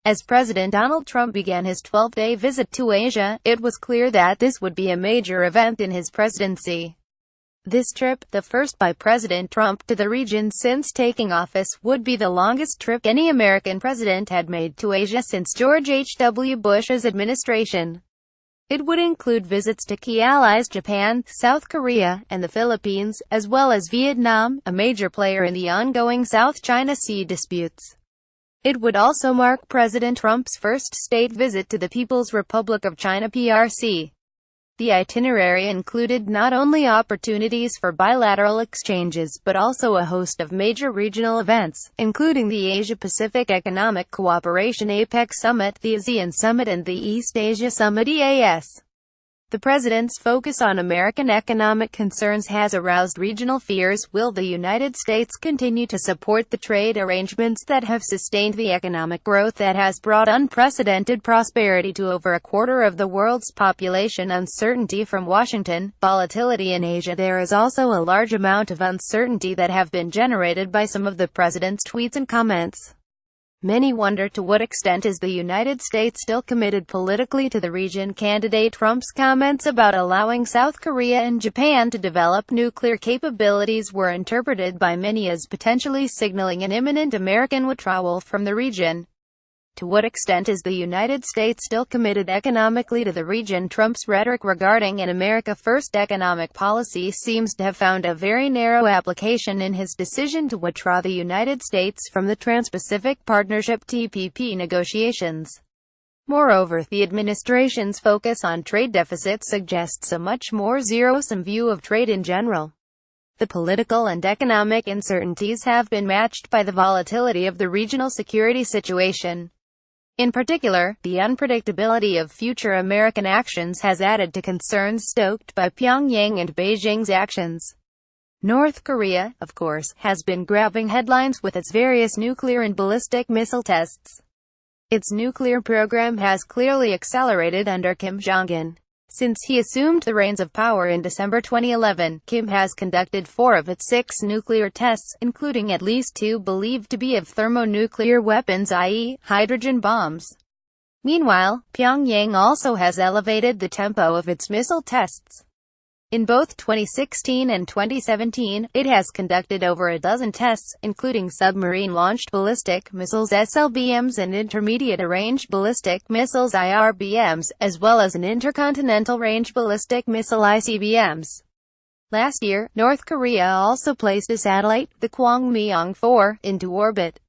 As President Donald Trump began his 12-day visit to Asia, it was clear that this would be a major event in his presidency. This trip, the first by President Trump to the region since taking office, would be the longest trip any American president had made to Asia since George H.W. Bush's administration. It would include visits to key allies Japan, South Korea, and the Philippines, as well as Vietnam, a major player in the ongoing South China Sea disputes. It would also mark President Trump's first state visit to the People's Republic of China (PRC). The itinerary included not only opportunities for bilateral exchanges but also a host of major regional events, including the Asia-Pacific Economic Cooperation APEC Summit, the ASEAN Summit and the East Asia Summit (EAS). The president's focus on American economic concerns has aroused regional fears. Will the United States continue to support the trade arrangements that have sustained the economic growth that has brought unprecedented prosperity to over a quarter of the world's population? Uncertainty from Washington. Volatility in Asia. There is also a large amount of uncertainty that have been generated by some of the president's tweets and comments. Many wonder to what extent is the United States still committed politically to the region. Candidate Trump's comments about allowing South Korea and Japan to develop nuclear capabilities were interpreted by many as potentially signaling an imminent American withdrawal from the region. To what extent is the United States still committed economically to the region? Trump's rhetoric regarding an America First economic policy seems to have found a very narrow application in his decision to withdraw the United States from the Trans-Pacific Partnership (TPP) negotiations. Moreover, the administration's focus on trade deficits suggests a much more zero-sum view of trade in general. The political and economic uncertainties have been matched by the volatility of the regional security situation. In particular, the unpredictability of future American actions has added to concerns stoked by Pyongyang and Beijing's actions. North Korea, of course, has been grabbing headlines with its various nuclear and ballistic missile tests. Its nuclear program has clearly accelerated under Kim Jong-un. Since he assumed the reins of power in December 2011, Kim has conducted 4 of its 6 nuclear tests, including at least 2 believed to be of thermonuclear weapons, i.e., hydrogen bombs. Meanwhile, Pyongyang also has elevated the tempo of its missile tests. In both 2016 and 2017, it has conducted over a dozen tests, including submarine-launched ballistic missiles (SLBMs) and intermediate-range ballistic missiles (IRBMs), as well as an intercontinental-range ballistic missile (ICBMs). Last year, North Korea also placed a satellite, the Kwangmyong-4, into orbit.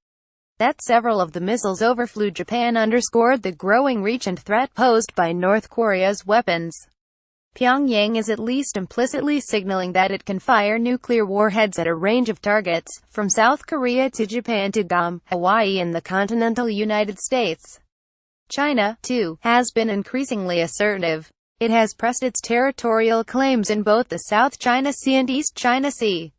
That several of the missiles overflew Japan underscored the growing reach and threat posed by North Korea's weapons. Pyongyang is at least implicitly signaling that it can fire nuclear warheads at a range of targets, from South Korea to Japan to Guam, Hawaii and the continental United States. China, too, has been increasingly assertive. It has pressed its territorial claims in both the South China Sea and East China Sea.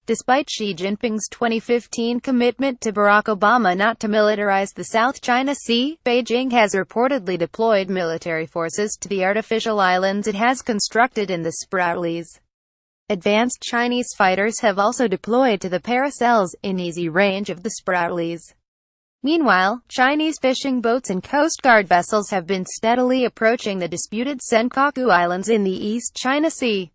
Despite Xi Jinping's 2015 commitment to Barack Obama not to militarize the South China Sea, Beijing has reportedly deployed military forces to the artificial islands it has constructed in the Spratleys. Advanced Chinese fighters have also deployed to the Paracels, in easy range of the Spratleys. Meanwhile, Chinese fishing boats and Coast Guard vessels have been steadily approaching the disputed Senkaku Islands in the East China Sea.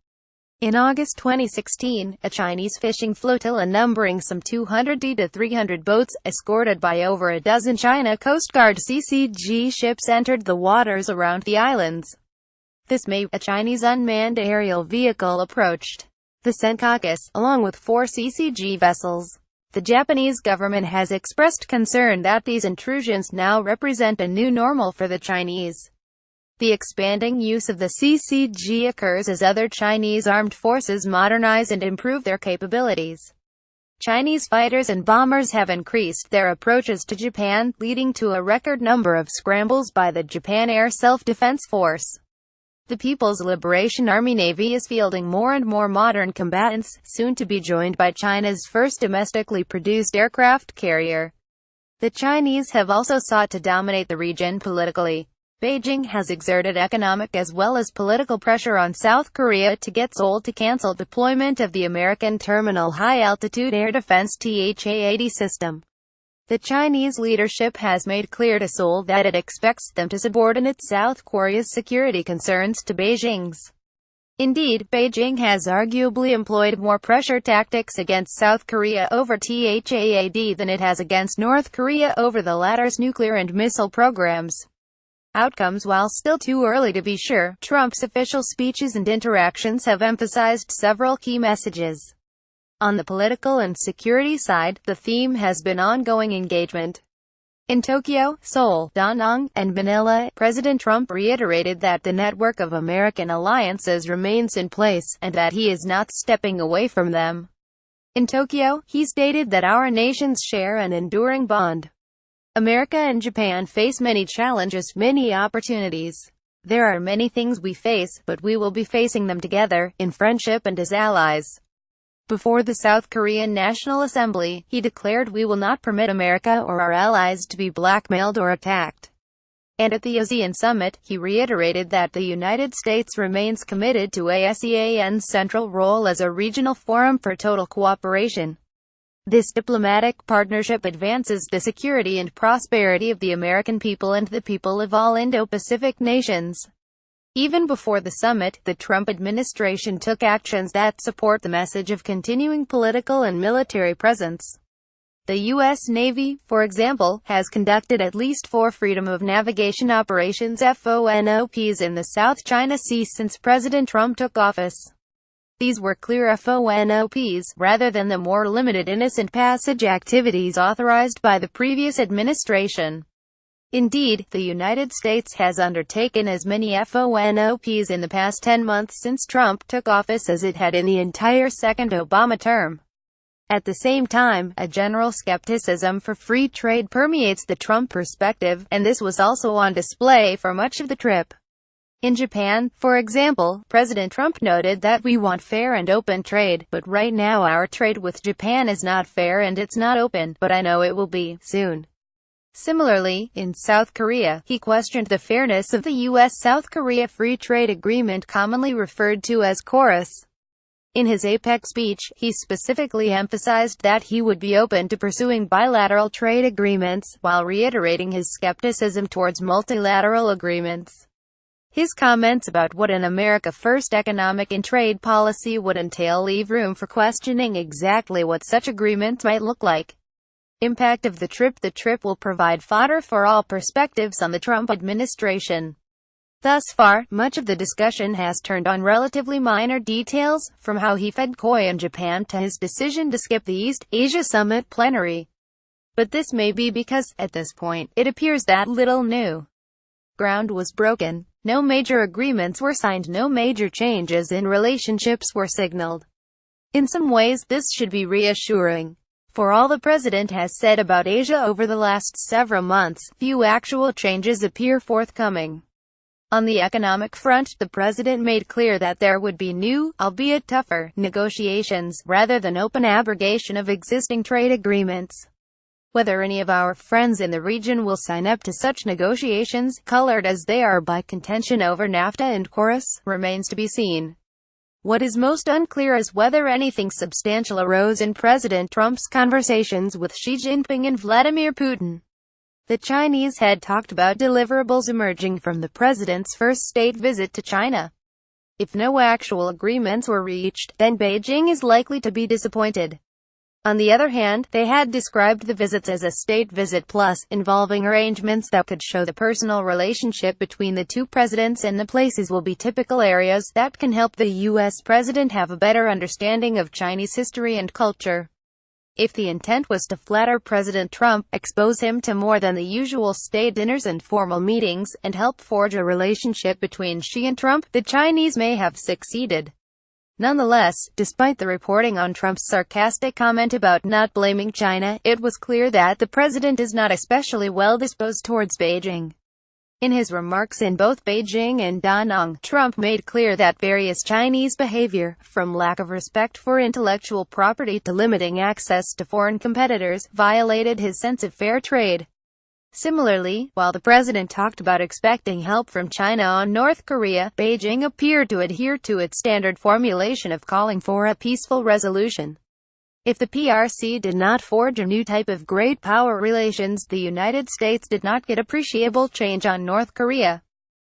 In August 2016, a Chinese fishing flotilla numbering some 200 to 300 boats, escorted by over a dozen China Coast Guard CCG ships, entered the waters around the islands. This May, a Chinese unmanned aerial vehicle approached the Senkakus, along with 4 CCG vessels. The Japanese government has expressed concern that these intrusions now represent a new normal for the Chinese. The expanding use of the CCG occurs as other Chinese armed forces modernize and improve their capabilities. Chinese fighters and bombers have increased their approaches to Japan, leading to a record number of scrambles by the Japan Air Self-Defense Force. The People's Liberation Army Navy is fielding more and more modern combatants, soon to be joined by China's first domestically produced aircraft carrier. The Chinese have also sought to dominate the region politically. Beijing has exerted economic as well as political pressure on South Korea to get Seoul to cancel deployment of the American Terminal High Altitude Air Defense THA-80 system. The Chinese leadership has made clear to Seoul that it expects them to subordinate South Korea's security concerns to Beijing's. Indeed, Beijing has arguably employed more pressure tactics against South Korea over THAAD than it has against North Korea over the latter's nuclear and missile programs. Outcomes. While still too early to be sure, Trump's official speeches and interactions have emphasized several key messages. On the political and security side, the theme has been ongoing engagement. In Tokyo, Seoul, Da Nang, and Manila, President Trump reiterated that the network of American alliances remains in place, and that he is not stepping away from them. In Tokyo, he stated that our nations share an enduring bond. America and Japan face many challenges, many opportunities. There are many things we face, but we will be facing them together, in friendship and as allies. Before the South Korean National Assembly, he declared, "We will not permit America or our allies to be blackmailed or attacked." And at the ASEAN summit, he reiterated that the United States remains committed to ASEAN's central role as a regional forum for total cooperation. This diplomatic partnership advances the security and prosperity of the American people and the people of all Indo-Pacific nations. Even before the summit, the Trump administration took actions that support the message of continuing political and military presence. The U.S. Navy, for example, has conducted at least 4 freedom of navigation operations (FONOPs) in the South China Sea since President Trump took office. These were clear FONOPs, rather than the more limited innocent passage activities authorized by the previous administration. Indeed, the United States has undertaken as many FONOPs in the past 10 months since Trump took office as it had in the entire second Obama term. At the same time, a general skepticism for free trade permeates the Trump perspective, and this was also on display for much of the trip. In Japan, for example, President Trump noted that we want fair and open trade, but right now our trade with Japan is not fair and it's not open, but I know it will be, soon. Similarly, in South Korea, he questioned the fairness of the U.S.-South Korea Free Trade Agreement, commonly referred to as KORUS. In his APEC speech, he specifically emphasized that he would be open to pursuing bilateral trade agreements, while reiterating his skepticism towards multilateral agreements. His comments about what an America First economic and trade policy would entail leave room for questioning exactly what such agreements might look like. Impact of the trip. The trip will provide fodder for all perspectives on the Trump administration. Thus far, much of the discussion has turned on relatively minor details, from how he fed koi in Japan to his decision to skip the East Asia Summit plenary. But this may be because, at this point, it appears that little new ground was broken. No major agreements were signed, no major changes in relationships were signaled. In some ways, this should be reassuring. For all the president has said about Asia over the last several months, few actual changes appear forthcoming. On the economic front, the president made clear that there would be new, albeit tougher, negotiations, rather than open abrogation of existing trade agreements. Whether any of our friends in the region will sign up to such negotiations, colored as they are by contention over NAFTA and KORUS, remains to be seen. What is most unclear is whether anything substantial arose in President Trump's conversations with Xi Jinping and Vladimir Putin. The Chinese had talked about deliverables emerging from the president's first state visit to China. If no actual agreements were reached, then Beijing is likely to be disappointed. On the other hand, they had described the visits as a state visit plus, involving arrangements that could show the personal relationship between the two presidents, and the places will be typical areas that can help the U.S. president have a better understanding of Chinese history and culture. If the intent was to flatter President Trump, expose him to more than the usual state dinners and formal meetings, and help forge a relationship between Xi and Trump, the Chinese may have succeeded. Nonetheless, despite the reporting on Trump's sarcastic comment about not blaming China, it was clear that the president is not especially well disposed towards Beijing. In his remarks in both Beijing and Da Nang, Trump made clear that various Chinese behavior, from lack of respect for intellectual property to limiting access to foreign competitors, violated his sense of fair trade. Similarly, while the president talked about expecting help from China on North Korea, Beijing appeared to adhere to its standard formulation of calling for a peaceful resolution. If the PRC did not forge a new type of great power relations, the United States did not get appreciable change on North Korea.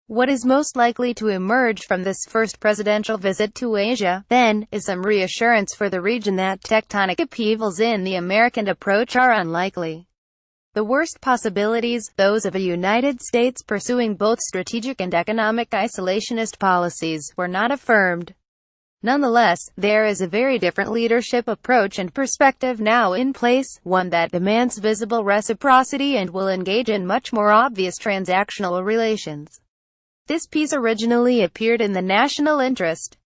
What is most likely to emerge from this first presidential visit to Asia, then, is some reassurance for the region that tectonic upheavals in the American approach are unlikely. The worst possibilities, those of a United States pursuing both strategic and economic isolationist policies, were not affirmed. Nonetheless, there is a very different leadership approach and perspective now in place, one that demands visible reciprocity and will engage in much more obvious transactional relations. This piece originally appeared in the National Interest.